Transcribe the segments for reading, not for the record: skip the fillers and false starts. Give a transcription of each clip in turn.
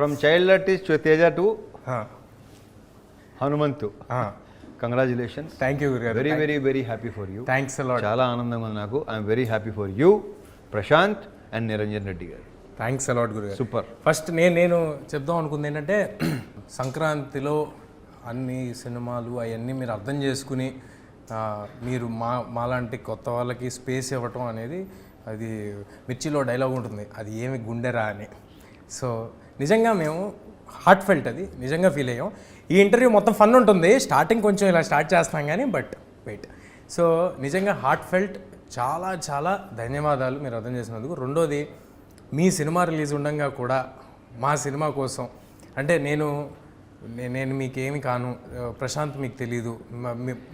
From child artist Teja to Hanumanthu. Congratulations. Thank you గురుగారు. Very very very happy for you. Thanks a lot. చాలా ఆనందంగా ఉంది నాకు. I'm very happy for you, Prashanth and Niranjan Reddy garu. Thanks a lot గురుగారు. Super. First నేను చెప్దాం అనుకుంది ఏంటంటే సంక్రాంతిలో అన్ని సినిమాలు అవన్నీ మీరు అర్థం చేసుకుని మీరు మాలాంటి కొత్త వాళ్ళకి స్పేస్ ఇవ్వటం అనేది, అది మిర్చిలో డైలాగ్ ఉంటుంది, అది ఏమి గుండెరా అని. సో నిజంగా మేము హార్ట్ ఫెల్ట్, అది నిజంగా ఫీల్ అయ్యాం. ఈ ఇంటర్వ్యూ మొత్తం ఫన్ ఉంటుంది, స్టార్టింగ్ కొంచెం ఇలా స్టార్ట్ చేస్తాం కానీ బట్ వెయిట్. సో నిజంగా హార్ట్ ఫెల్ట్, చాలా చాలా ధన్యవాదాలు మీరు అర్థం చేసినందుకు. రెండోది, మీ సినిమా రిలీజ్ ఉండగా కూడా మా సినిమా కోసం, అంటే నేను మీకేమి కాను, ప్రశాంత్ మీకు తెలీదు,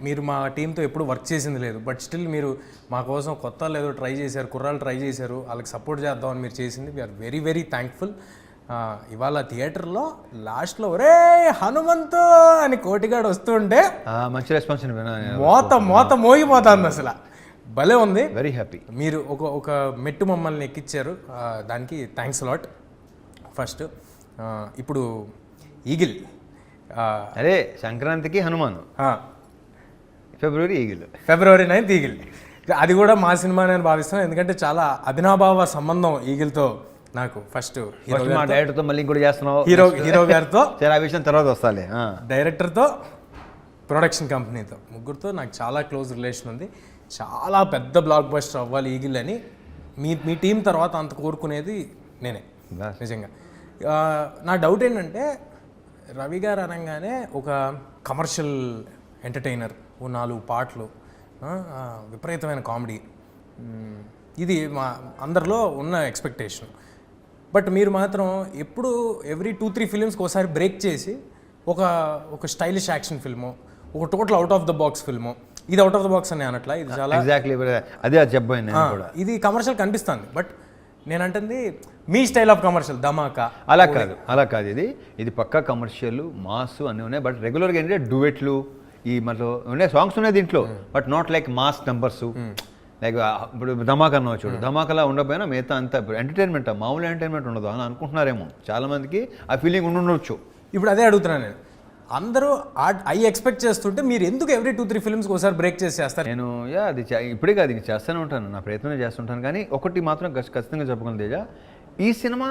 మీరు మా టీంతో ఎప్పుడు వర్క్ చేసింది లేదు, బట్ స్టిల్ మీరు మా కోసం కొత్త లేదో ట్రై చేశారు, కుర్రాళ్ళు ట్రై చేశారు, వాళ్ళకి సపోర్ట్ చేద్దామని మీరు చేసింది. We're very very thankful. ఇవాళ థియేటర్లో లాస్ట్లో ఒరే హనుమంతు అని కోటిగాడు వస్తుంటే మంచి రెస్పాన్స్ మోత మోగిపోతుంది అసలు. భలే ఉంది. Very happy. మీరు ఒక మెట్టు మమ్మల్ని ఎక్కించారు, దానికి థ్యాంక్స్ లాట్. ఫస్ట్ ఇప్పుడు ఈగిల్, అదే సంక్రాంతికి హనుమాను, ఫిబ్రవరి 9th ఈగిల్. అది కూడా మా సినిమా నేను భావిస్తున్నాను, ఎందుకంటే చాలా అభినాభావ సంబంధం ఈగిల్తో నాకు. ఫస్ట్ మా డైరెక్టర్తో మళ్ళీ ఇంకోటి చేస్తున్నావు, హీరో గారితో ఆ విషయం తర్వాత వస్తాలే, డైరెక్టర్తో, ప్రొడక్షన్ కంపెనీతో, ముగ్గురితో నాకు చాలా క్లోజ్ రిలేషన్ ఉంది. చాలా పెద్ద బ్లాక్ బస్టర్ అవ్వాలి ఈగిల్ అని మీ టీం తర్వాత అంత కోరుకునేది నేనే నిజంగా. నా డౌట్ ఏంటంటే, రవి గారు అనగానే ఒక కమర్షియల్ ఎంటర్టైనర్, ఓ 4 పాటలు, విపరీతమైన కామెడీ, ఇది మా అందరిలో ఉన్న ఎక్స్పెక్టేషన్. బట్ మీరు మాత్రం ఎప్పుడు ఎవ్రీ 2-3 ఫిలిమ్స్కి ఒకసారి బ్రేక్ చేసి ఒక స్టైలిష్ యాక్షన్ ఫిల్ము, ఒక total out of the box film. ఇది అవుట్ ఆఫ్ ద బాక్స్ అని అనట్లా, ఇది చాలా ఎగ్జాక్ట్లీ అదే చెప్పాను కూడా. ఇది కమర్షియల్ కనిపిస్తుంది, బట్ నేను అంటుంది మీ స్టైల్ ఆఫ్ కమర్షియల్ ధమాకా. అలా కాదు, ఇది పక్కా కమర్షియల్, మాస్ అన్నీ ఉన్నాయి. బట్ రెగ్యులర్గా ఏంటంటే డ్యూయెట్లు, ఈ మళ్ళీ ఉన్నాయి సాంగ్స్ ఉన్నాయి దీంట్లో, but not like mass numbers. Like ఇప్పుడు ధమాకా అన్నావు చూడు, ధమాకాలా ఉండకపోయినా మిగతా అంతా ఎంటర్టైన్మెంట్, మామూలు ఎంటర్టైన్మెంట్ ఉండదు అని అనుకుంటున్నారేమో చాలామందికి, ఆ ఫీలింగ్ ఉండొచ్చు. ఇప్పుడు అదే అడుగుతున్నాను నేను, అందరూ అవి ఎక్స్పెక్ట్ చేస్తుంటే మీరు ఎందుకు ఎవ్రీ 2-3 ఫిల్మ్స్కి ఒకసారి బ్రేక్ చేసి చేస్తారు? నేను అది ఇప్పుడే కాదు, ఇంక చేస్తూనే ఉంటాను, నా ప్రయత్నం చేస్తుంటాను. కానీ ఒకటి మాత్రం ఖచ్చితంగా చెప్పగలను తేజ, ఈ సినిమా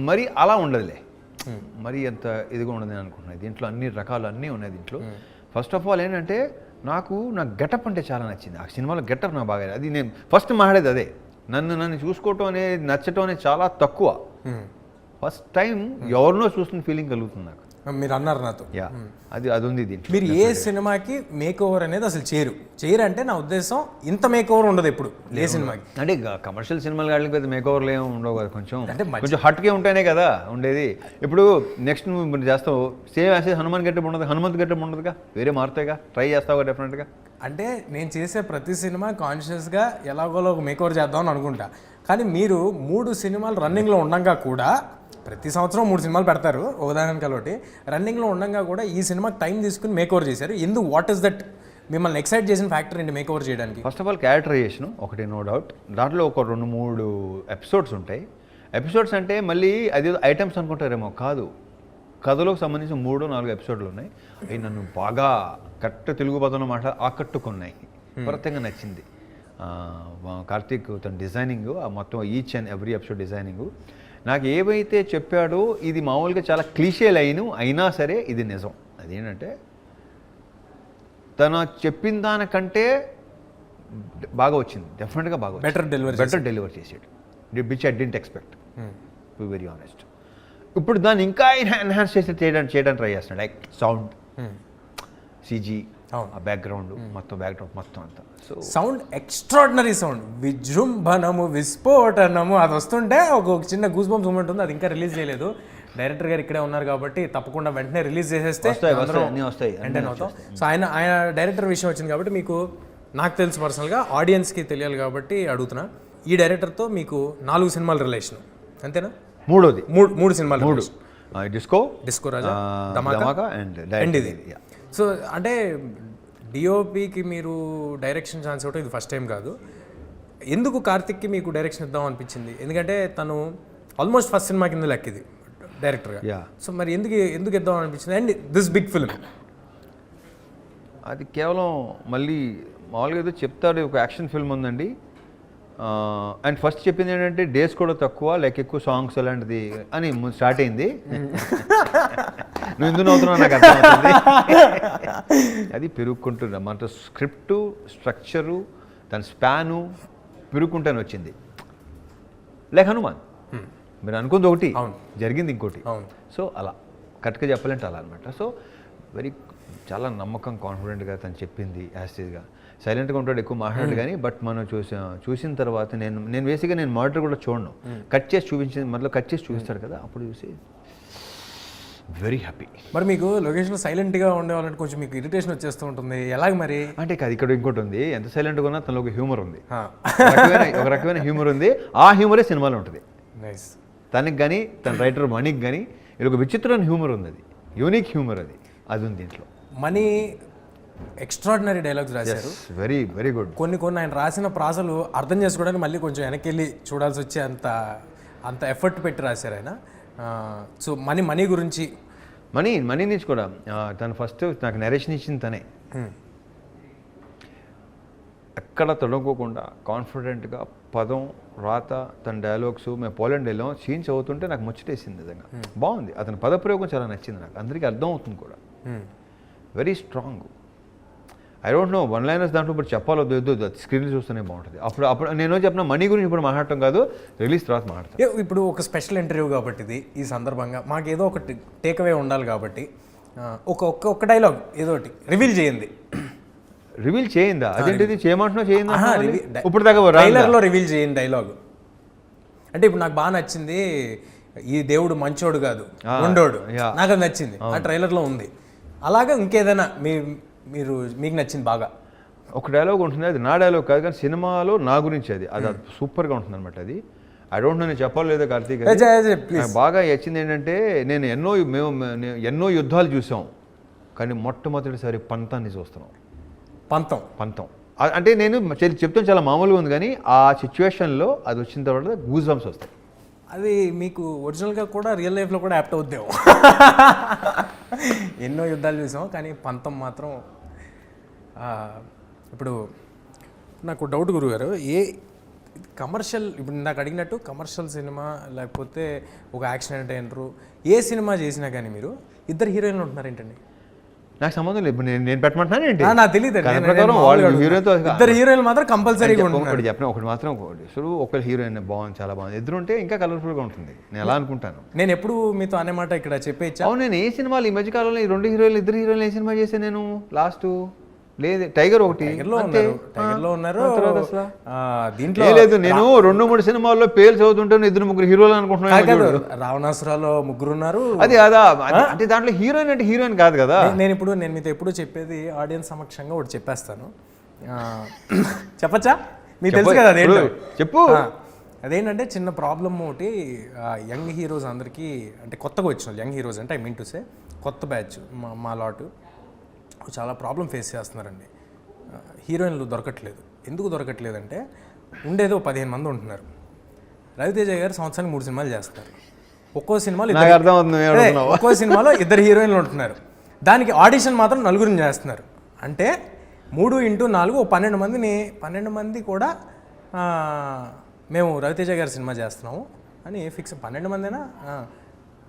మరి అలా ఉండదులే, మరి అంత ఇదిగా ఉండదు నేను అనుకుంటున్నాను. దీంట్లో అన్ని రకాలు అన్నీ ఉన్నాయి దీంట్లో. ఫస్ట్ ఆఫ్ ఆల్ ఏంటంటే, నా గెటప్ అంటే చాలా నచ్చింది. ఆ సినిమాలో గెటప్ నాకు బాగా, అది నేను ఫస్ట్ మాట్లాడేది అదే. నన్ను చూసుకోవటం అనేది, నచ్చటం అనేది చాలా తక్కువ. ఫస్ట్ టైం ఎవరినో చూస్తున్న ఫీలింగ్ కలుగుతుంది నాకు. మీరు అన్నారు నాతో, అది ఉంది దీంట్లో. మీరు ఏ సినిమాకి మేక్ ఓవర్ అనేది అసలు చేయరు అంటే నా ఉద్దేశం, ఇంత మేక్ ఓవర్ ఉండదు ఎప్పుడు ఏ సినిమాకి. అంటే కమర్షియల్ సినిమాలు కావడానికి పెద్ద మేక్ ఓవర్లు ఏమి ఉండవు కదా, కొంచెం హట్కే ఉంటేనే కదా ఉండేది. ఇప్పుడు నెక్స్ట్ నువ్వు చేస్తావు సేమ్ యాజ్ హనుమాన్ గెటప్ ఉండదు, హనుమంత్ గెటప్ ఉండదుగా, వేరే మారుతాయిగా, ట్రై చేస్తావుగా డెఫినెట్గా. అంటే నేను చేసే ప్రతి సినిమా కాన్షియస్గా ఎలాగోలో ఒక మేక్ ఓవర్ చేద్దామని అనుకుంటా. కానీ మీరు 3 సినిమాలు రన్నింగ్లో ఉండగా కూడా, ప్రతి సంవత్సరం 3 సినిమాలు పెడతారు ఒకదానికి ఒకటి, రన్నింగ్లో ఉండగా కూడా ఈ సినిమాకి టైం తీసుకుని మేక్ ఓవర్ చేశారు. ఎందుకు, వాట్ ఈస్ దట్ మిమ్మల్ని ఎక్సైట్ చేసిన ఫ్యాక్టర్ ఏంటి మేక్ ఓవర్ చేయడానికి? ఫస్ట్ ఆఫ్ ఆల్ క్యారెక్టరైజేషన్ ఒకటి, నో డౌట్. దాంట్లో ఒక 2-3 ఎపిసోడ్స్ ఉంటాయి. ఎపిసోడ్స్ అంటే మళ్ళీ అది ఐటమ్స్ అనుకుంటారేమో, కాదు, కథలోకి సంబంధించిన 3-4 ఎపిసోడ్లు ఉన్నాయి. అవి నన్ను బాగా తెలుగు పదంలో ఆకట్టుకున్నాయి, విపరీతంగా నచ్చింది. కార్తీక్ తన డిజైనింగ్, ఆ మొత్తం each and every episode designing నాకు ఏవైతే చెప్పాడో, ఇది మామూలుగా చాలా క్లీషే లైన్ అయినా సరే ఇది నిజం. అదేంటంటే, తను చెప్పిన దానికంటే బాగా వచ్చింది, డెఫినెట్గా బాగా, బెటర్ డెలివర్ చేసాడు, which I didn't expect, to very honest. ఇప్పుడు దాన్ని ఇంకా ఎన్హాన్స్ చేయడానికి ట్రై చేస్తున్నాడు. లైక్ సౌండ్, CG, ఆ బ్యాక్గ్రౌండ్ మొత్తం అంతా. సో సౌండ్ ఎక్స్ట్రాడినరీ సౌండ్, విజృంభణము, విస్ఫోటనము, అది వస్తుంటే ఒక చిన్న గూస్ బంప్స్ మూమెంట్ ఉంది. అది ఇంకా రిలీజ్ చేయలేదు, డైరెక్టర్ గారు ఇక్కడే ఉన్నారు కాబట్టి తప్పకుండా వెంటనే రిలీజ్ చేసేస్తే ఎంటర్టైన్ అవుతాం. సో ఆయన డైరెక్టర్ విషయం వచ్చింది కాబట్టి, మీకు నాకు తెలుసు పర్సనల్గా, ఆడియన్స్కి తెలియాలి కాబట్టి అడుగుతున్నా. ఈ డైరెక్టర్తో మీకు 4 సినిమాల రిలేషన్ అంతేనా? మూడోది 3 సినిమాలు, డిస్కో రాజా, ధమాకా అండ్ ఇది. సో అంటే డిఓపికి మీరు డైరెక్షన్ ఛాన్స్ ఇవ్వటం ఇది ఫస్ట్ టైం కాదు. ఎందుకు కార్తిక్కి మీకు డైరెక్షన్ ఇద్దాం అనిపించింది? ఎందుకంటే తను ఆల్మోస్ట్ ఫస్ట్ సినిమా కింద లెక్క ఇది, డైరెక్టర్గా. యా. సో మరి ఎందుకు ఇద్దాం అనిపించింది అండ్ దిస్ బిగ్ ఫిల్మ్? అది కేవలం మళ్ళీ మామూలుగా ఏదో చెప్తాడు, ఒక యాక్షన్ ఫిల్మ్ ఉందండి. అండ్ ఫస్ట్ చెప్పింది ఏంటంటే డేస్ కూడా తక్కువ, లైక్ ఎక్కువ సాంగ్స్ అలాంటిది అని స్టార్ట్ అయింది. నువ్వు ఎందుకు నవ్వుతున్నావు నాకు అర్థమవుతుంది. అది పెరుగుకుంటున్నా మన స్క్రిప్టు స్ట్రక్చరు దాని స్పాను పెరుగుకుంటానే వచ్చింది. లైక్ హనుమాన్, మీరు అనుకుంది ఒకటి, జరిగింది ఇంకోటి. సో అలా కరెక్ట్గా చెప్పాలంటే అలా అనమాట. సో చాలా నమ్మకం, కాన్ఫిడెంట్గా తను చెప్పింది యాస్టీజ్గా. సైలెంట్గా ఉంటాడు, ఎక్కువ మాట్లాడు కానీ, బట్ మనం చూసిన తర్వాత నేను బేసిక్గా నేను మానిటర్ కూడా చూడను, కట్ చేసి చూపిస్తాడు కదా, అప్పుడు చూసి వెరీ హ్యాపీ. మరి మీకు లొకేషన్లో సైలెంట్గా ఉండేవాళ్ళంటే కొంచెం మీకు ఇరిటేషన్ వచ్చేస్తూ ఉంటుంది, ఎలాగ మరి? అంటే కాదు, ఇక్కడ ఇంకోటి ఉంది, ఎంత సైలెంట్గా ఉన్నా తనలో ఒక హ్యూమర్ ఉంది, ఒక రకమైన హ్యూమర్ ఉంది. ఆ హ్యూమరే సినిమాలో ఉంటుంది. నైస్. తనకి కానీ తన రైటర్ మనీకి కానీ ఇది ఒక విచిత్రమైన హ్యూమర్ ఉంది, అది యూనిక్ హ్యూమర్, అది ఉంది దీంట్లో. మనీ ఎక్స్ట్రాడినరీ డైలాగ్స్ రాశారు, వెరీ వెరీ గుడ్. కొన్ని ఆయన రాసిన ప్రాసలు అర్థం చేసుకోవడానికి మళ్ళీ కొంచెం వెనక్కి వెళ్ళి చూడాల్సి వచ్చే అంత ఎఫర్ట్ పెట్టి రాశారు ఆయన. సో మనీ గురించి మనీ నుంచి కూడా తను ఫస్ట్ నాకు నరేషన్ ఇచ్చింది తనే. ఎక్కడ తొడగకుండా కాన్ఫిడెంట్గా పదం రాత తన డైలాగ్స్. మేము పోలాండ్ వెళ్ళాం, సీన్స్ అవుతుంటే నాకు ముచ్చటేసింది నిజంగా, బాగుంది. అతని పదప్రయోగం చాలా నచ్చింది నాకు, అందరికీ అర్థం అవుతుంది కూడా, very strong. I don't know one liners దాంట్లో ఇప్పుడు చెప్పాలో వద్దు, స్క్రీన్లో చూస్తూనే బాగుంటుంది. అప్పుడు నేను చెప్పిన మనీ గురించి ఇప్పుడు మాట్లాడటం కాదు, రిలీజ్ తర్వాత మాట్లాడతాను. ఇప్పుడు ఒక స్పెషల్ ఇంటర్వ్యూ కాబట్టి ఇది, ఈ సందర్భంగా మాకు ఏదో ఒక టేక్అవే ఉండాలి కాబట్టి ఒక డైలాగ్ ఏదో ఒకటి రివీల్ చేయండి. రివీల్ చేయిందా? అదేంటిది చేయమంటున్నావు? చేయిందా? ఇప్పుడు దాకా ట్రైలర్లో రివీల్ చేయండి డైలాగ్. అంటే ఇప్పుడు నాకు బాగా నచ్చింది, ఈ దేవుడు మంచోడు కాదు ఉండోడు, నాకు అది నచ్చింది, ఆ ట్రైలర్లో ఉంది. అలాగా ఇంకేదైనా మీకు నచ్చింది బాగా? ఒక డైలాగ్ ఉంటుంది, అది నా డైలాగ్ కాదు కానీ సినిమాలో నా గురించి అది సూపర్గా ఉంటుంది అనమాట. అది ఐ డోంట్ నో నేను చెప్పాలి లేదా కార్తీక్. బాగా నచ్చింది ఏంటంటే, నేను ఎన్నో యుద్ధాలు చూసాం కానీ మొట్టమొదటిసారి పంతాన్ని చూస్తున్నాం. పంతం అంటే నేను చెప్తాను చాలా మామూలుగా ఉంది కానీ ఆ సిచ్యువేషన్లో అది వచ్చిన తర్వాత గూస్ బంప్స్ వస్తాయి. అది మీకు ఒరిజినల్గా కూడా రియల్ లైఫ్లో కూడా యాప్ట్ అవుద్దేమో. ఎన్నో యుద్ధాలు చూసాం కానీ పంతం మాత్రం. ఇప్పుడు నాకు డౌట్ గురుగారు, కమర్షియల్, ఇప్పుడు నాకు అడిగినట్టు కమర్షియల్ సినిమా లేకపోతే ఒక యాక్షన్ ఎంటర్టైనరు ఏ సినిమా చేసినా కానీ మీరు ఇద్దరు హీరోయిన్లు ఉంటున్నారు ఏంటండి? నాకు సంబంధం లేదు, నేను పెట్టమంటున్నాను ఏంటి నాకు తెలియదు. ఇద్దరు హీరోయిన్లు మాత్రం కంపల్సరీగా ఒకటి చెప్పిన ఒకటి మాత్రం ఒకటి హీరోయిన్ బాగుంది, చాలా బాగుంది, ఎదురు ఉంటే ఇంకా కలర్ఫుల్గా ఉంటుంది, నేను ఎలా అనుకుంటాను. నేను ఎప్పుడు మీతో అనే మాట ఇక్కడ చెప్పేచ్చా? అవును, నేను ఏ సినిమాలు ఈ మధ్యకాలంలో ఈ ఇద్దరు హీరోయిన్లు ఏ సినిమా చేశాను నేను లాస్ట్? లేదు, టైగర్ ఒకటి, టైగర్లో ఉన్నారు. దీంట్లో లేదు, నేను 2-3 సినిమాల్లో పేర్లు చదువుతుంటాను, 2-3 హీరోలు అనుకుంటున్నాను. రావణాసురాలో 3 ఉన్నారు. అది అంటే దాంట్లో హీరోయిన్ అంటే హీరోయిన్ కాదు కదా. నేను మీతో ఎప్పుడు చెప్పేది ఆడియన్స్ సమక్షంగా ఒకటి చెప్పేస్తాను, చెప్పచ్చా? మీకు తెలుసు కదా అదేంటో. చెప్పు. అదేంటంటే చిన్న ప్రాబ్లమ్ ఒకటి, యంగ్ హీరోస్ అందరికీ, అంటే కొత్తగా వచ్చిన యంగ్ హీరోస్ అంటే ఐ మీన్ టు సే కొత్త బ్యాచ్ మా లాటు చాలా ప్రాబ్లం ఫేస్ చేస్తున్నారండి. హీరోయిన్లు దొరకట్లేదు. ఎందుకు దొరకట్లేదంటే ఉండేదో 15 మంది ఉంటున్నారు. రవితేజ గారు సంవత్సరానికి 3 సినిమాలు చేస్తారు. ఒక్కో సినిమాలో 2 హీరోయిన్లు ఉంటున్నారు. దానికి ఆడిషన్ మాత్రం 4 చేస్తున్నారు. అంటే 3x4 12 మంది కూడా మేము రవితేజ గారి సినిమా చేస్తున్నాము అని ఫిక్స్. 12 మందినా,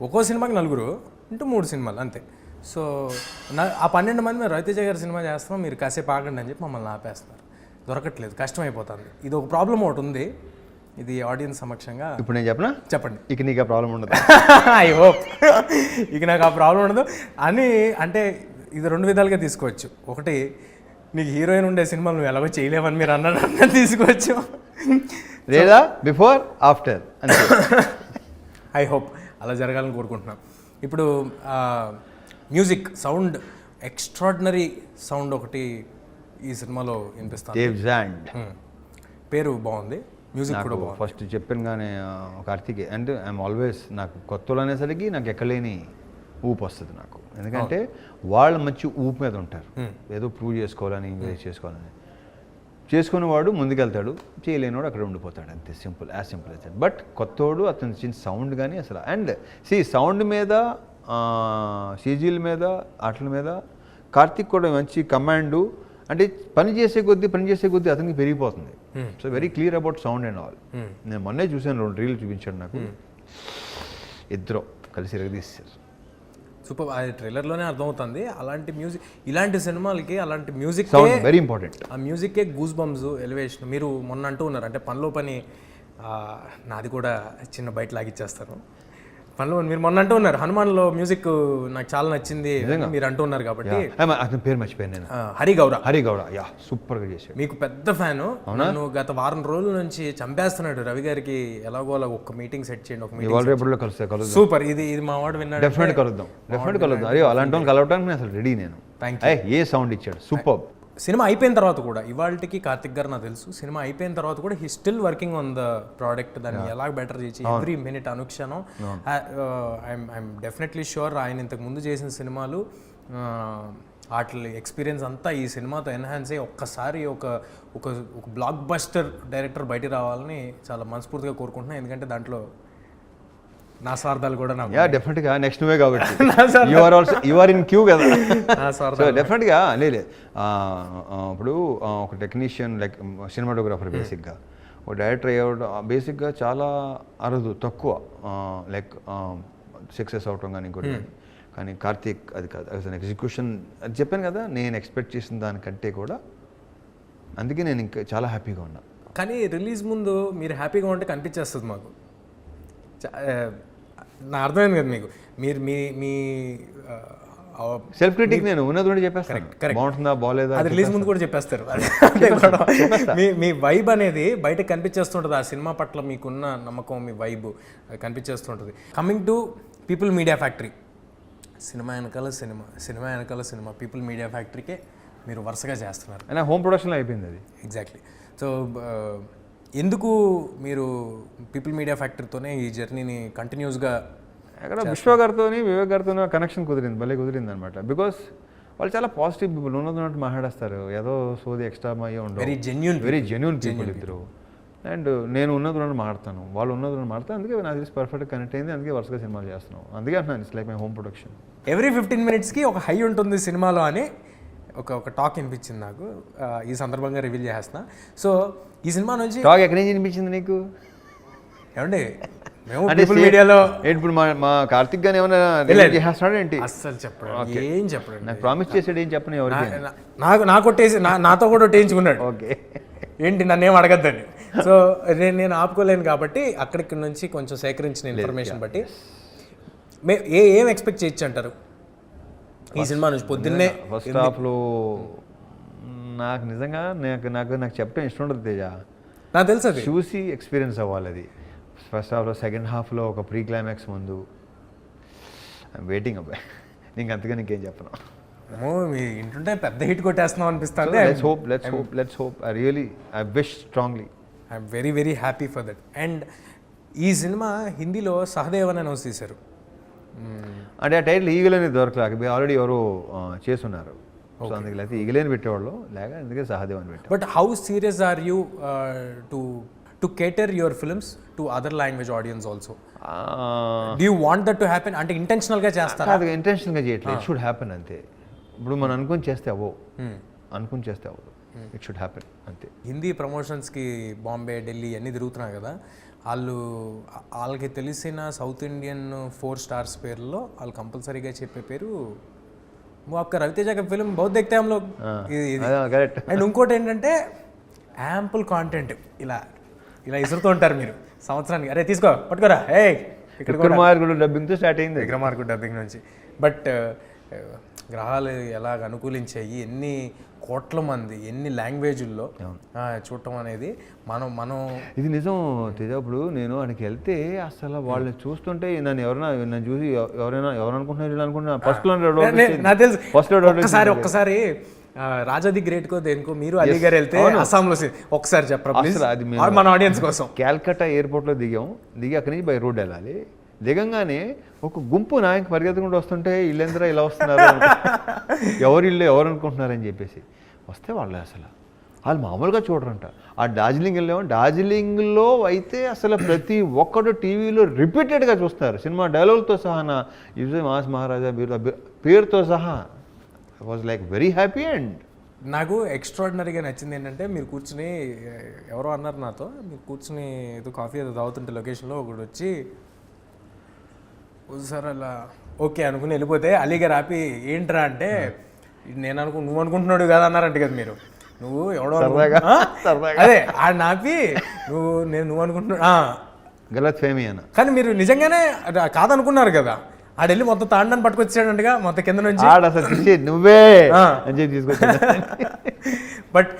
ఒక్కో సినిమాకి 4 ఇంటూ 3 సినిమాలు అంతే. సో ఆ 12 మంది మేము రవితేజ గారి సినిమా చేస్తున్నాం, మీరు కాసేపు ఆగండి అని చెప్పి మమ్మల్ని ఆపేస్తున్నారు. దొరకట్లేదు, కష్టమైపోతుంది. ఇది ఒక ప్రాబ్లం ఒకటి ఉంది. ఇది ఆడియన్స్ సమక్షంగా ఇప్పుడు నేను చెప్పండి. ఇక నీకు ఆ ప్రాబ్లం ఉండదు. ఐ హోప్ ఇక నాకు ఆ ప్రాబ్లం ఉండదు అని. అంటే ఇది 2 విధాలుగా తీసుకోవచ్చు. ఒకటి, నీకు హీరోయిన్ ఉండే సినిమాలు నువ్వు ఎలాగో చేయలేవని మీరు అన్న తీసుకోవచ్చు, లేదా బిఫోర్ ఆఫ్టర్. ఐ హోప్ అలా జరగాలని కోరుకుంటున్నాం. ఇప్పుడు మ్యూజిక్ సౌండ్, ఎక్స్ట్రాడినరీ సౌండ్ ఒకటి ఈ సినిమాలో వినిపిస్తాను. పేరు బాగుంది, మ్యూజిక్ కూడా బాగుంది. ఫస్ట్ చెప్పాను కానీ కార్తీక్ అంటే ఐఎమ్ ఆల్వేస్, నాకు కొత్తలో అనేసరికి నాకు ఎక్కలేని ఊపు వస్తుంది నాకు. ఎందుకంటే వాళ్ళు మంచి ఊపు మీద ఉంటారు, ఏదో ప్రూవ్ చేసుకోవాలని, ఎంకరేజ్ చేసుకోవాలని. చేసుకునేవాడు ముందుకెళ్తాడు, చేయలేనివాడు అక్కడ ఉండిపోతాడు, అంతే. Simple, as simple as that. But కొత్తోడు అతను చిన్న సౌండ్ కానీ అసలు, అండ్ సౌండ్ మీద, సీజీల మీద, ఆటల మీద కార్తిక్ కూడా మంచి కమాండు. అంటే పని చేసే కొద్దీ అతనికి పెరిగిపోతుంది. So very clear about sound and all. నేను మొన్నే చూసాను, 2 రీల్ చూపించాడు నాకు. ఇద్దరు కలిసి ఎరగదీశారు. సూపర్. అది ట్రైలర్లోనే అర్థమవుతుంది. అలాంటి మ్యూజిక్, ఇలాంటి సినిమాలకి అలాంటి మ్యూజిక్ వెరీ ఇంపార్టెంట్. ఆ మ్యూజిక్కే గూస్ బంప్స్, ఎలివేషన్. మీరు మొన్న అంటూ ఉన్నారు అంటే పనిలో పని, నాది కూడా చిన్న బయట లాగిచ్చేస్తారు. పనిలో మీరు మొన్న అంటూ ఉన్నారు హనుమాన్లో మ్యూజిక్ నాకు చాలా నచ్చింది మీరు అంటూ ఉన్నారు కాబట్టి. అతని పేరు మర్చిపోయాను నేను. హరి గౌర, యా, సూపర్గా చేశాడు. మీకు పెద్ద ఫ్యాను. నన్ను గత వారం రోజుల నుంచి చంపేస్తున్నాడు. రవి గారికి ఎలాగో అలా ఒక మీటింగ్ సెట్ చేయండి, ఒక మీటింగ్ రేపట్లో కలుద్దాం. సూపర్. ఇది మా వాడు విన్నాడు. డెఫినెట్ కలుద్దాం. అరే అలాంటి వాళ్ళు కలవడానికి నేను అసలు రెడీ. నేను ఏ సౌండ్ ఇచ్చాడు, సూపర్. సినిమా అయిపోయిన తర్వాత కూడా, ఇవాళకి కార్తిక్ గారు నాకు తెలుసు, సినిమా అయిపోయిన తర్వాత కూడా he still working on the product. దాన్ని ఎలా బెటర్ చేసి every minute Anukshanam. I'm definitely sure ఆయన ఇంతకు ముందు చేసిన సినిమాలు వాటి ఎక్స్పీరియన్స్ అంతా ఈ సినిమాతో ఎన్హాన్స్ అయ్యి ఒక్కసారి ఒక బ్లాక్ బస్టర్ డైరెక్టర్ బయటికి రావాలని చాలా మనస్ఫూర్తిగా కోరుకుంటున్నాను. ఎందుకంటే దాంట్లో నా స్వార్థాలు కూడా నాకు. యా, డెఫినెట్గా నెక్స్ట్ నువ్వే కాబట్టి యు ఆర్ ఇన్ క్యూ కదా. సో డెఫినెట్గా లేదు. ఇప్పుడు ఒక టెక్నీషియన్ లైక్ సినిమాటోగ్రాఫర్ బేసిక్గా, ఒక డైరెక్టర్ అయ్యేవాడు బేసిక్గా చాలా అరుదు, తక్కువ లైక్ సక్సెస్ అవటం కానీ ఇంకోటి. కానీ కార్తీక్ అది కాదు, అసలు ఎగ్జిక్యూషన్ అది చెప్పాను కదా, నేను ఎక్స్పెక్ట్ చేసిన దానికంటే కూడా. అందుకే నేను ఇంకా చాలా హ్యాపీగా ఉన్నా. కానీ రిలీజ్ ముందు మీరు హ్యాపీగా ఉంటే కనిపించేస్తుంది మాకు. నా అర్థమైంది కదా మీకు. మీరు మీ సెల్ఫ్ క్రిటిక్ నేను ఉన్నది చెప్పేస్తాను. బాగుంటుందా బాగోలేదా అది రిలీజ్ ముందు కూడా చెప్పేస్తారు. మీ వైబ్ అనేది బయటకు కనిపించేస్తుంటుంది. ఆ సినిమా పట్ల మీకున్న నమ్మకం, మీ వైబ్ కనిపించేస్తుంటుంది. Coming to people media factory, cinema వెనకాల సినిమా పీపుల్ మీడియా ఫ్యాక్టరీకే మీరు వరుసగా చేస్తున్నారు. అయినా హోమ్ ప్రొడక్షన్లో అయిపోయింది అది. ఎగ్జాక్ట్లీ. సో ఎందుకు మీరు పీపుల్ మీడియా ఫ్యాక్టరీతోనే ఈ జర్నీని కంటిన్యూస్గా? అక్కడ విశ్వ గారితో, వివేక్ గారితో కనెక్షన్ కుదిరింది, భలే కుదిరింది అనమాట. బికాస్ వాళ్ళు చాలా పాజిటివ్ పీపుల్, ఉన్నట్టు మాట్లాడేస్తారు, ఏదో సోది ఎక్స్ట్రా అయ్యే ఉండవు. వెరీ జెన్యూన్ పీపుల్ ఇద్దరు. అండ్ నేను ఉన్నది మాడతాను, వాళ్ళు ఉన్నది మాడతాను. అందుకే నాకు తెలిసి పర్ఫెక్ట్గా కనెక్ట్ అయింది. అందుకే వరుసగా సినిమాలు చేస్తున్నాం. అందుకే అంటున్నాను, it's like my home production. Every 15 minutesకి ఒక హై ఉంటుంది సినిమాలో అని ఒక టాక్ వినిపించింది నాకు. ఈ సందర్భంగా రివీల్ చేస్తున్నా. సో ఈ సినిమా నుంచి టాక్ ఎక్కడి నుంచి వినిపించింది నీకు? ఏమండి మేము పీపుల్ మీడియాలో ఇప్పుడు మా కార్తిక్ గాని ఏమైనా చేస్తున్నాడు ఏంటి? అస్సలు చెప్పడం, ఏం చెప్పడం. నాకు ప్రామిస్ చేసాడు, ఏం చెప్పను ఎవరికి. నాకు కొట్టేసి నాతో కూడా కొట్టేయించుకున్నాడు. ఓకే ఏంటి నన్ను ఏం అడగద్దని. సో నేను ఆపుకోలేను కాబట్టి అక్కడికి నుంచి కొంచెం సేకరించిన ఇన్ఫర్మేషన్ బట్టి ఏం ఎక్స్పెక్ట్ చేయొచ్చు అంటారు ఈ సినిమా నుంచి? పొద్దున్నే ఫస్ట్ హాఫ్లో నాకు నిజంగా నాకు చెప్పడం ఇష్టం ఉండదు తేజ. నాకు తెలుసు, అది చూసి ఎక్స్పీరియన్స్ అవ్వాలి. అది ఫస్ట్ హాఫ్లో, సెకండ్ హాఫ్లో ఒక ప్రీ క్లైమాక్స్ ముందు ఐఎమ్ వెయిటింగ్ అబ్బాయి. నీకు అంతగా నీకేం చెప్పను. మీ ఇంటుంటే పెద్ద హిట్ కొట్టేస్తున్నాం అనిపిస్తుంది. Let's hope. I really I wish strongly. I'm very very happy for that. And ఈ సినిమా హిందీలో సహదేవ్ అని అనౌన్స్ చేశారు. అంటే ఆ టైటిల్ ఈగల్ అనేది దొరకలేక ఆల్రెడీ ఎవరు చేస్తున్నారు. సో అందుకే లేకపోతే ఈగలేని పెట్టేవాళ్ళు, లేక అందుకే సహదేవ్ అని పెట్టారు. But how serious are you to cater your films to other language audience also? Do you want that to happen? అంటే ఇంటెన్షనల్గా చేస్తారా? అది ఇంటెన్షనల్గా చేయట్లేదు. ఇట్ షుడ్ హ్యాపెన్ అంతే. ఇప్పుడు మనం అనుకుని చేస్తే అవ్వవు, ఇట్ షుడ్ హ్యాపెన్ అంతే. హిందీ ప్రమోషన్స్కి బాంబే, ఢిల్లీ అన్నీ తిరుగుతున్నాయి కదా, వాళ్ళకి తెలిసిన సౌత్ ఇండియన్ 4 stars పేర్లలో వాళ్ళు కంపల్సరీగా చెప్పే పేరు आपका रवितेज का फिल्म बहुत देखते हैं हम लोग. అండ్ ఇంకోటి ఏంటంటే యాంపుల్ కాంటెంట్ ఇలా ఇసురుతూ ఉంటారు మీరు సంవత్సరానికి. అరే తీసుకో, పట్టుకోరా, ఏ ఇక్కడ విక్రమార్కుడు డబ్బింగ్తో స్టార్ట్ అయింది. విక్రమార్కుడు డబ్బింగ్ నుంచి. బట్ గ్రహాలు ఎలాగ అనుకూలించాయి, ఎన్ని కోట్ల మంది ఎన్ని లాంగ్వేజ్ల్లో చూడటం అనేది మనం ఇది నిజం తేజ. ఇప్పుడు నేను అక్కడికి వెళ్తే అసలు వాళ్ళని చూస్తుంటే నన్ను చూసి ఎవరు అనుకుంటున్నారు ఒక్కసారి రాజా ది గ్రేట్ కో దేనికో మీరు అలీ గారు వెళ్తే అస్సాంలో ఒకసారి చెప్పరా మన ఆడియన్స్ కోసం. క్యాల్కటా ఎయిర్పోర్ట్లో దిగి అక్కడి నుంచి బై రోడ్ వెళ్ళాలి. దిగంగానే ఒక గుంపు నాయకు పరిగెత్తుకుంటూ వస్తుంటే ఇల్లందరూ ఇలా వస్తున్నారు, ఎవరు అనుకుంటున్నారని చెప్పేసి వస్తే వాళ్ళు అసలు వాళ్ళు మామూలుగా చూడరంట. ఆ డార్జిలింగ్ వెళ్ళాము, డార్జిలింగ్లో అయితే అసలు ప్రతి ఒక్కడు టీవీలో రిపీటెడ్గా చూస్తారు సినిమా డైలాగులతో సహా. నా యూజే మాస్ మహారాజా పేరుతో సహా. I was like very happy. And నాకు ఎక్స్ట్రాడినరీగా నచ్చింది ఏంటంటే మీరు కూర్చుని, ఎవరో అన్నారు నాతో, మీరు కూర్చుని ఏదో కాఫీ ఏదో తాగుతుంటే లొకేషన్లో ఒకడు వచ్చి సార్ అలా ఓకే అనుకుని వెళ్ళిపోతే అలీగారు ఆపి ఏంట్రా అంటే నువ్వు అనుకుంటున్నాడు కదా అన్నారంట కదా మీరు. నువ్వు ఎవడో అదే ఆడ నాపి నువ్వు అనుకుంటున్నా గలత్ ఫేమీ అన్న. కానీ మీరు నిజంగానే కాదనుకున్నారు కదా. ఆడెళ్ళి మొత్తం తాండాన్ని పట్టుకొచ్చాడంటగా మొత్తం కింద నుంచి. నువ్వే తీసుకొచ్చా. బట్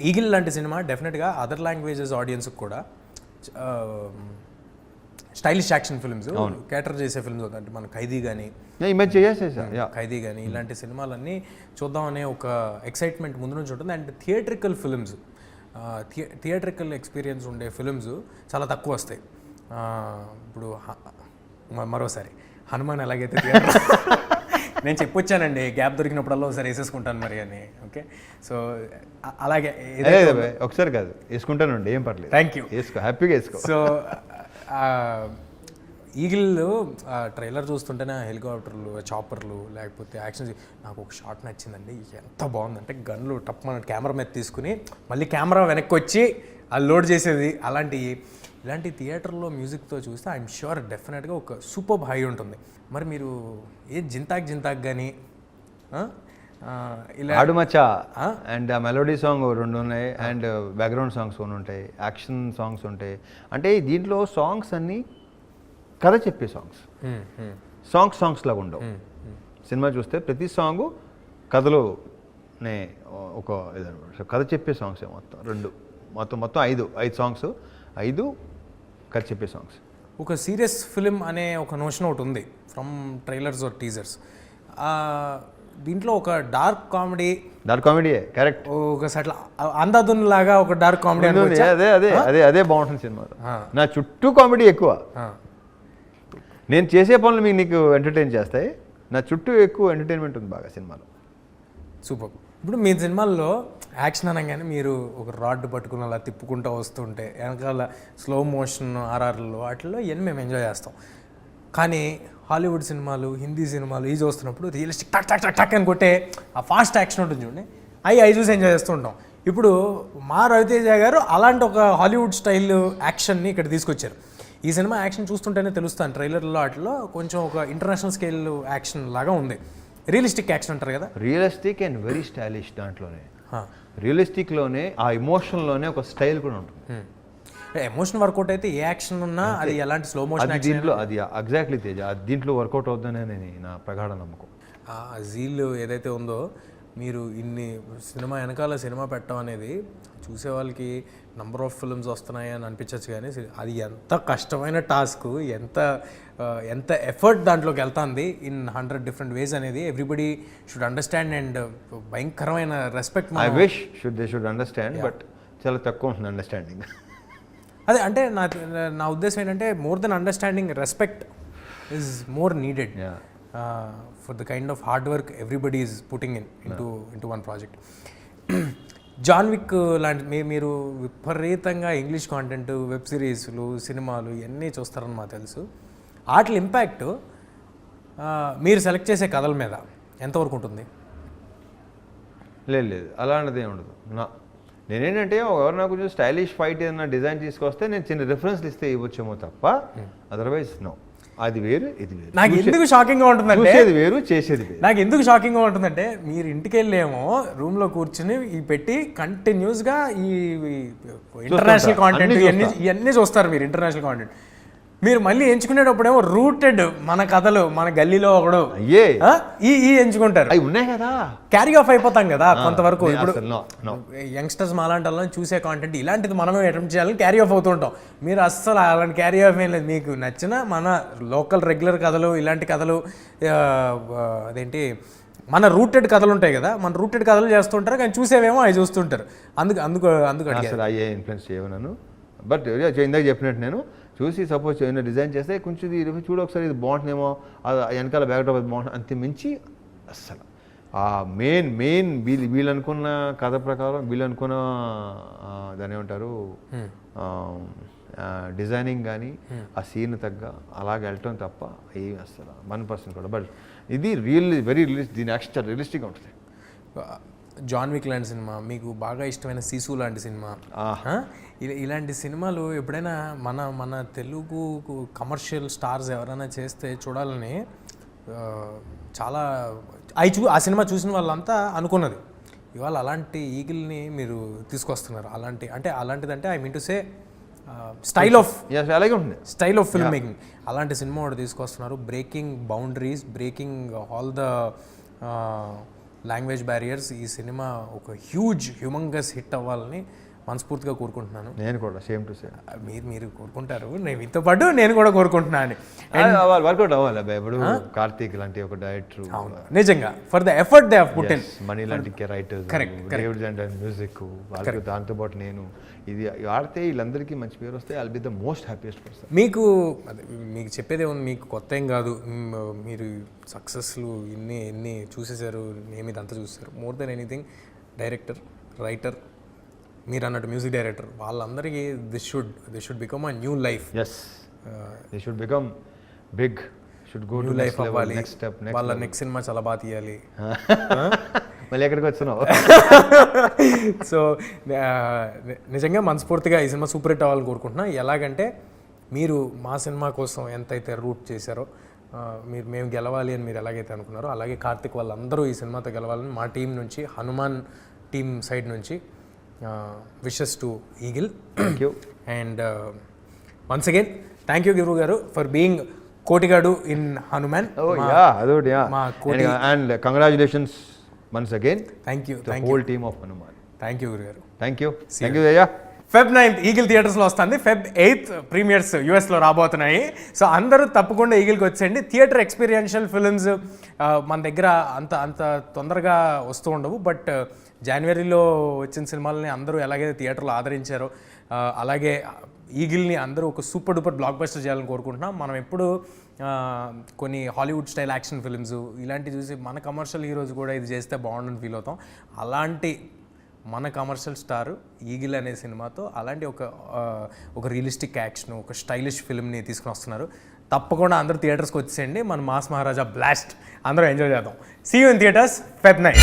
ఈగిల్ లాంటి సినిమా డెఫినెట్గా అదర్ లాంగ్వేజెస్ ఆడియన్స్కి కూడా స్టైలిష్ యాక్షన్ ఫిల్మ్స్ క్యాటర్ చేసే ఫిల్మ్స్ అంటే మన ఖైదీ కానీ ఖైదీ కానీ ఇలాంటి సినిమాలన్నీ చూద్దామనే ఒక ఎక్సైట్మెంట్ ముందు నుంచి ఉంటుంది. And theatrical films, theatrical experience ఉండే ఫిల్మ్స్ చాలా తక్కువ వస్తాయి. ఇప్పుడు మరోసారి హనుమాన్ ఎలాగైతే థియేటర్ నేను చెప్పొచ్చానండి, గ్యాప్ దొరికినప్పుడల్లా ఒకసారి వేసేసుకుంటాను మరి అని. ఓకే, సో అలాగే ఒకసారి కాదు వేసుకుంటానండి, ఏం పర్లేదు. థ్యాంక్ యూ, వేసుకో, హ్యాపీగా వేసుకో. సో ఈగిల్ ట్రైలర్ చూస్తుంటేనే హెలికాప్టర్లు, చాపర్లు, లేకపోతే యాక్షన్, నాకు ఒక షాట్ నచ్చిందండి. ఎంత బాగుందంటే గన్లు టప్ మన కెమెరా మీద తీసుకుని మళ్ళీ కెమెరా వెనక్కి వచ్చి అది లోడ్ చేసేది. ఇలాంటి థియేటర్లో మ్యూజిక్తో చూస్తే ఐఎమ్ ష్యూర్ డెఫినెట్గా ఒక సూపర్ హై ఉంటుంది. మరి మీరు జింతాక్ కానీ ఇలా ఆడుమచ్చా అండ్ ఆ మెలోడీ సాంగ్ 2 ఉన్నాయి, అండ్ బ్యాక్గ్రౌండ్ సాంగ్స్ 1 ఉంటాయి, యాక్షన్ సాంగ్స్ ఉంటాయి. అంటే దీంట్లో సాంగ్స్ అన్నీ కథ చెప్పే సాంగ్స్ లాగా ఉండవు. సినిమా చూస్తే ప్రతి సాంగు కథలోనే ఒక ఇదనమాట, కథ చెప్పే సాంగ్సే మొత్తం 5 సాంగ్స్, 5 కథ చెప్పే సాంగ్స్. ఒక సీరియస్ ఫిలిం అనే ఒక నోషన్ ఒకటి ఉంది ఫ్రమ్ ట్రైలర్స్ ఆర్ టీజర్స్. దీంట్లో ఒక డార్క్ కామెడీ కరెక్ట్, ఒక సట్ల అందాదున్ లాగా ఒక డార్క్ కామెడీ. అదే బాగుంటుంది సినిమాలో. నా చుట్టూ కామెడీ ఎక్కువ. నేను చేసే పనులు నీకు ఎంటర్టైన్ చేస్తాయి, నా చుట్టూ ఎక్కువ ఎంటర్టైన్మెంట్ ఉంది బాగా సినిమాలో. సూపర్. ఇప్పుడు మీ సినిమాల్లో యాక్షన్ అనగానే మీరు ఒక రాడ్ పట్టుకుని అలా తిప్పుకుంటూ వస్తుంటే వెనకాల స్లో మోషన్ ఆర్ఆర్లో వాటిల్లో ఇవన్నీ మేము ఎంజాయ్ చేస్తాం. కానీ హాలీవుడ్ సినిమాలు, హిందీ సినిమాలు ఇవి చూస్తున్నప్పుడు రియలిస్టిక్ టక్ టక్ టక్ టక్ అని కొట్టే ఆ ఫాస్ట్ యాక్షన్ ఉంటుంది చూడండి, అవి చూసి ఎంజాయ్ చేస్తూ ఉంటాం. ఇప్పుడు మా రవితేజ గారు అలాంటి ఒక హాలీవుడ్ స్టైల్ యాక్షన్ని ఇక్కడ తీసుకొచ్చారు. ఈ సినిమా యాక్షన్ చూస్తుంటేనే తెలుస్తాను, ట్రైలర్లో వాటిలో కొంచెం ఒక ఇంటర్నేషనల్ స్కేల్ యాక్షన్ లాగా ఉంది. రియలిస్టిక్ యాక్షన్ అంటారు కదా, రియలిస్టిక్ అండ్ వెరీ స్టైలిష్. దాంట్లోనే రియలిస్టిక్లోనే ఆ ఎమోషన్లోనే ఒక స్టైల్ కూడా ఉంటుంది. ఎమోషన్ వర్కౌట్ అయితే ఏ యాక్షన్ ఉన్నా అది ఎలాంటి స్లో మోషన్ దీంట్లో అది ఎగ్జాక్ట్లీ తేజ, దీంట్లో వర్కౌట్ అవుతుందనే నా ప్రగాఢ నమ్మకం. ఆ జీల్ ఏదైతే ఉందో, మీరు ఇన్ని సినిమా వెనకాల సినిమా పెట్టడం అనేది చూసే వాళ్ళకి నంబర్ ఆఫ్ ఫిల్మ్స్ వస్తున్నాయి అని అనిపించవచ్చు, కానీ అది ఎంత కష్టమైన టాస్క్, ఎంత ఎఫర్ట్ దాంట్లోకి వెళ్తుంది ఇన్ 100 డిఫరెంట్ వేస్ అనేది ఎవ్రీబడి షుడ్ అండర్స్టాండ్. అండ్ భయంకరమైన respect. I wish they should understand, but చాలా తక్కువ ఉంటుంది అండర్స్టాండింగ్. అదే అంటే నా ఉద్దేశం ఏంటంటే more than understanding, respect is more needed for the kind of hard work everybody is putting into one project. John Wick లాంటి మీరు విపరీతంగా ఇంగ్లీష్ కాంటెంట్, వెబ్ సిరీస్లు, సినిమాలు ఇవన్నీ చూస్తారని మాకు తెలుసు. వాటి ఇంపాక్ట్ మీరు సెలెక్ట్ చేసే కథల మీద ఎంతవరకు ఉంటుంది? లేదు అలాంటిది ఏమి ఉండదు. నేనేంటంటే ఎవరు నాకు కొంచెం స్టైలిష్ ఫైట్ ఏదైనా డిజైన్ తీసుకొస్తే నేను చిన్న రిఫరెన్స్లు ఇస్తే ఇవ్వచ్చేమో తప్ప, అదర్వైజ్ నో. అది వేరు, ఇది వేరు. నాకు ఎందుకు షాకింగ్గా ఉంటుందంటే వేరు, చేసేది వేరు. నాకు ఎందుకు షాకింగ్గా ఉంటుందంటే, మీరు ఇంటికి వెళ్ళేమో రూమ్లో కూర్చుని ఈ పెట్టి కంటిన్యూస్గా ఈ ఇంటర్నేషనల్ కాంటెంట్ ఇవన్నీ చూస్తారు మీరు. ఇంటర్నేషనల్ కాంటెంట్ మీరు మళ్ళీ ఎంచుకునేటప్పుడేమో రూటెడ్ మన కథలు, మన గల్లీలో ఒకడు ఈ ఎంచుకుంటారు. అవి ఉన్నాయి కదా, క్యారీ ఆఫ్ అయిపోతాం కదా కొంతవరకు. ఇప్పుడు యంగ్స్టర్స్ మాలాంటి వాళ్ళని చూసే కాంటెంట్ ఇలాంటిది మనమే అటెంప్ట్ చేయాలని క్యారీ ఆఫ్ అవుతుంటాం. మీరు అస్సలు అలాంటి క్యారీ ఆఫ్ ఏం లేదు. మీకు నచ్చిన మన లోకల్ రెగ్యులర్ కథలు, ఇలాంటి కథలు, అదేంటి మన రూటెడ్ కథలు ఉంటాయి కదా, మన రూటెడ్ కథలు చేస్తుంటారు, కానీ చూసేవేమో అవి చూస్తుంటారు. అందుకు అయ్యే ఇన్ఫ్లుయెన్స్ చేయను. బట్ ఇందాక చెప్పినట్టు నేను చూసి సపోజ్ ఏమైనా డిజైన్ చేస్తే కొంచెం చూడు ఒకసారి ఇది బాగుంటుందేమో, వెనకాల బ్యాక్డ్రాప్ అది బాగుంటుంది, అంతే మించి అస్సలు ఆ మెయిన్ వీళ్ళు అనుకున్న కథ ప్రకారం వీళ్ళు అనుకున్న దాని ఏమంటారు డిజైనింగ్ కానీ ఆ సీన్ తగ్గ అలాగే వెళ్ళటం తప్ప ఏం అసలు 1% కూడా. బట్ ఇది వెరీ దీని యాక్షన్ రియలిస్టిక్గా ఉంటుంది. జాన్ విక్ లాంటి సినిమా, మీకు బాగా ఇష్టమైన సీసు లాంటి సినిమా, ఇలాంటి సినిమాలు ఎప్పుడైనా మన తెలుగు కమర్షియల్ స్టార్స్ ఎవరైనా చేస్తే చూడాలని చాలా ఆ సినిమా చూసిన వాళ్ళంతా అనుకున్నది. ఇవాళ అలాంటి ఈగిల్ని మీరు తీసుకొస్తున్నారు. అలాంటిదంటే I mean to say style of film making, అలాంటి సినిమా ఒకటి తీసుకొస్తున్నారు. Breaking boundaries, breaking all the language barriers. ఈ సినిమా ఒక హ్యూమంగస్ హిట్ అవ్వాలని మనస్ఫూర్తిగా కోరుకుంటున్నాను. నేను కూడా సేమ్ టు సేమ్. మీరు కోరుకుంటారు, మీతో పాటు నేను కూడా కోరుకుంటున్నాను. వర్కౌట్ అవ్వాలి ఇప్పుడు కార్తీక్ లాంటి ఒక డైరెక్టర్ నిజంగా for the effort they have put in. Money లాంటి రైటర్స్, డేవిడ్ అండ్ మ్యూజిక్, వాళ్ళకి దాంతో పాటు నేను ఇది ఆడితే వీళ్ళందరికీ మంచి పేరు వస్తే I'll be the most happiest person. మీకు చెప్పేది ఏమన్నా, మీకు కొత్త ఏం కాదు. మీరు సక్సెస్లు ఎన్ని చూసేశారు, నేను ఇదంతా చూసారు. More than anything director, writer, మీరు అన్నట్టు మ్యూజిక్ డైరెక్టర్, వాళ్ళందరికీ this should become a new life. They should become big, should go to life అవ్వాలి. నెక్స్ట్ స్టెప్, వాళ్ళ నెక్స్ట్ సినిమా చాలా బాగా తీయాలి. మళ్ళీ ఎక్కడికి వచ్చినావు? సో నిజంగా మనస్ఫూర్తిగా ఈ సినిమా సూపర్ హిట్ అవ్వాలని కోరుకుంటున్నా. ఎలాగంటే మీరు మా సినిమా కోసం ఎంతైతే రూట్ చేశారో, మేము గెలవాలి అని మీరు ఎలాగైతే అనుకున్నారో, అలాగే కార్తిక్ వాళ్ళందరూ ఈ సినిమాతో గెలవాలని మా టీం నుంచి, హనుమాన్ టీం సైడ్ నుంచి wishes to eagle. Thank you. And once again thank you గురువు గారు for being Kotigadu in Hanuman. మా కోటి, and congratulations once again. Thank you. The whole team of Hanuman. Thank you Guru garu. Thank you Jaya. Feb 9th eagle థియేటర్స్లో వస్తుంది. Feb 8th premieres యూఎస్లో రాబోతున్నాయి. So అందరూ తప్పకుండా ఈగిల్కి వచ్చేయండి. థియేటర్ ఎక్స్పీరియన్షియల్ ఫిల్మ్స్ మన దగ్గర అంత తొందరగా వస్తూ ఉండవు. బట్ జనవరిలో వచ్చిన సినిమాలని అందరూ ఎలాగైతే థియేటర్లో ఆదరించారో, అలాగే ఈగిల్ని అందరూ ఒక సూపర్ డూపర్ బ్లాక్ బస్టర్ చేయాలని కోరుకుంటున్నాం. మనం ఎప్పుడు కొన్ని హాలీవుడ్ స్టైల్ యాక్షన్ ఫిల్మ్స్ ఇలాంటివి చూసి మన కమర్షియల్ హీరోస్ కూడా ఇది చేస్తే బాగుండని ఫీల్ అవుతాం. అలాంటి మన కమర్షియల్ స్టార్ ఈగిల్ అనే సినిమాతో అలాంటి ఒక రియలిస్టిక్ యాక్షన్, ఒక స్టైలిష్ ఫిల్మ్ని తీసుకుని వస్తున్నారు. తప్పకుండా అందరూ థియేటర్స్కి వచ్చేయండి. మన మాస్ మహారాజా బ్లాస్ట్ అందరూ ఎంజాయ్ చేద్దాం. See you in theatres Feb 9.